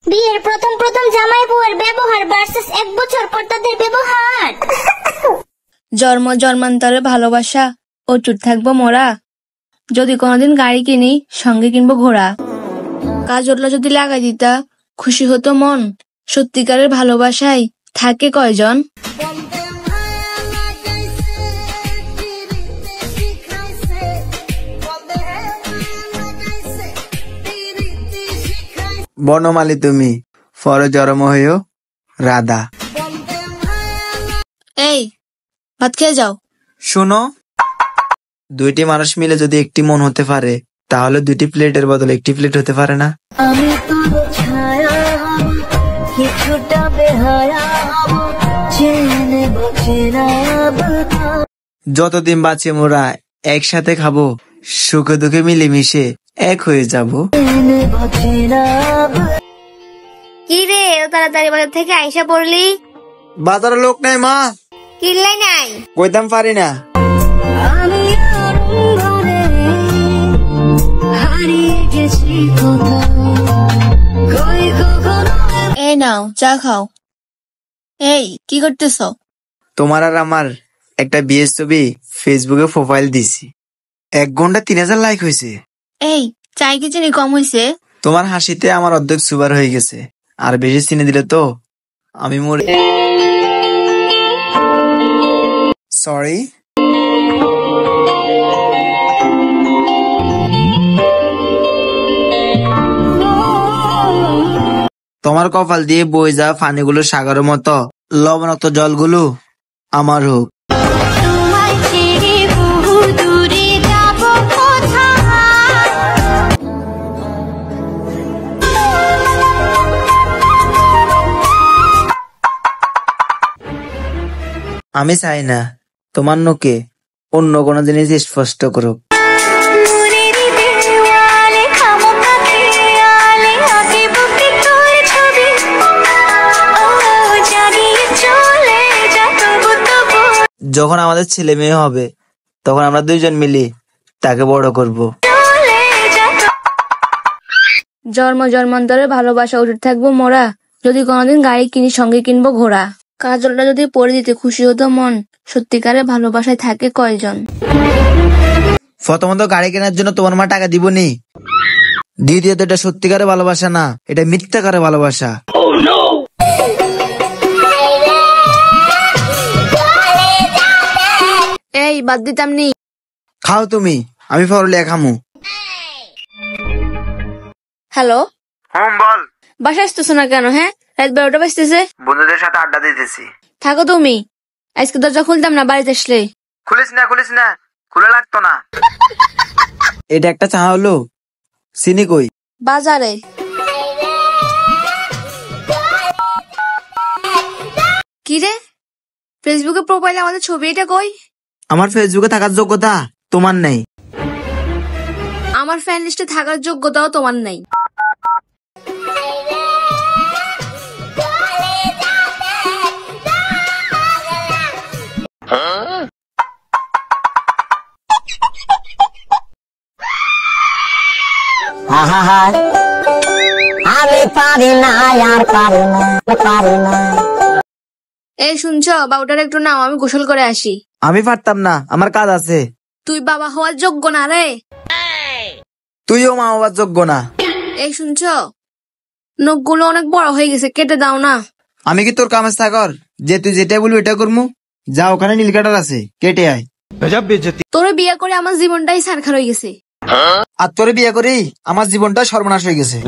বিয়ের প্রথম প্রথম জামাই বউয়ের ব্যবহার ভার্সেস 1 বছর পর তাদের ব্যবহার। জন্ম জন্মান্তরে ভালোবাসা অটুট থাকবো মোরা, যদি কোনোদিন গাড়ি কিনি সঙ্গে কিনবো ঘোড়া। কাজলটা যদি লাগাই দিতা খুশি হতো মন, সত্যিকারের ভালোবাসায় থাকে কয়জন। বনমালী তুমি ফরে জরম হইও রাধা। এই ভাত খেয়ে যাও। শোনো, দুইটি মানুষ মিলে যদি একটি মন হতে পারে তাহলে দুইটি প্লেটের বদলে একটি প্লেট হতে পারে না? আমি তোর ছায়া হব, কিছুটা বেহায়া হব, চেনে বচেরাব। যতদিন বাঁচে মোরা একসাথে খাবো, সুখে দুঃখে মিলেমিশে এক হয়ে যাব। কি রে এত তাড়াতাড়ি বাজার থেকে আইসা পড়লি? বাজারে লোক নাই মা, কিল্লাই নাই? কইতাম পারি না। আমি আরম্ভরে হারিয়ে গেছি কোথাও, কই কখনো। এই নাও চা খাও। এই কি করতেছ? তোমার আর আমার একটা বিয়ের ছবি ফেসবুকে প্রোফাইল দিছি, 1 ঘন্টা 3000 লাইক হয়েছে। এই চাই কি চিনি কম হয়েছে? তোমার হাসিতে আমার অর্ধেক সুগার হয়ে গেছে, আর বেশি চিনি দিলে তো আমি মরে। সরি। তোমার কপাল দিয়ে বয়ে যাওয়া পানিগুলো সাগরের মতো, লবণাক্ত জলগুলো আমার হোক। আমি চাই না তোমার নোকে অন্য কোনো জিনিস স্পষ্ট করুক। যখন আমাদের ছেলে মেয়ে হবে তখন আমরা 2 জন মিলে তাকে বড় করব। জন্ম জন্মান্তরে ভালোবাসা অটুট থাকবো মোরা, যদি কোনোদিন গাড়ি কিনি সঙ্গে কিনবো ঘোড়া। কাজলটা যদি পরে দিতে খুশি হতো মন, সত্যিকারের ভালোবাসায় থাকে কয়জন। প্রথমত গাড়ি কেনার জন্য তোমার মা টাকা দিবনি, দ্বিতীয়ত এটা সত্যিকারের ভালোবাসা না, এটা মিথ্যাকারের ভালোবাসা। এই বাদ দিতাম নি। খাও তুমি, আমি ফরলিয়া খামু। হ্যালো, বল। বাসায় আসতেছো না কেন? হ্যাঁ, রাত 12টা বাজতেছে। বন্ধুদের সাথে আড্ডা দিতেছি। থাকো তুমি, আজকে দরজা খুলতাম না বাড়িতে আসলে। খুলিস না, খুলে লাগতো না। এটা একটা চা হলো? চিনি কই? বাজারে। কি রে, ফেসবুকে প্রোফাইলে আমাদের ছবি, এটা কই? আমার ফেসবুকে থাকার যোগ্যতা তোমার নেই। আমার ফ্যান লিস্টে থাকার যোগ্যতাও তোমার নেই। আমি পারি না, আর পারি না। এই শুনছ, বাবুটার একটু নাও, আমি গোসল করে আসি। আমি পারতাম না, আমার কাজ আছে। তুই বাবা হওয়ার যোগ্য না রে। তুইও মা বাবার যোগ্য না। এই শুনছ, নখগুলো অনেক বড় হয়ে গেছে, কেটে দাও না। আমি কি তোর কামের চাকর যে তুই যেটা বলবি এটা করবো? যা, ওখানে নীল কাটার আছে, কেটে আয়। তোরে বিয়ে করে আমার জীবনটাই ছারখার হয়ে গেছে। আর তোরে বিয়ে করি আমার জীবনটা সর্বনাশ হয়ে গেছে।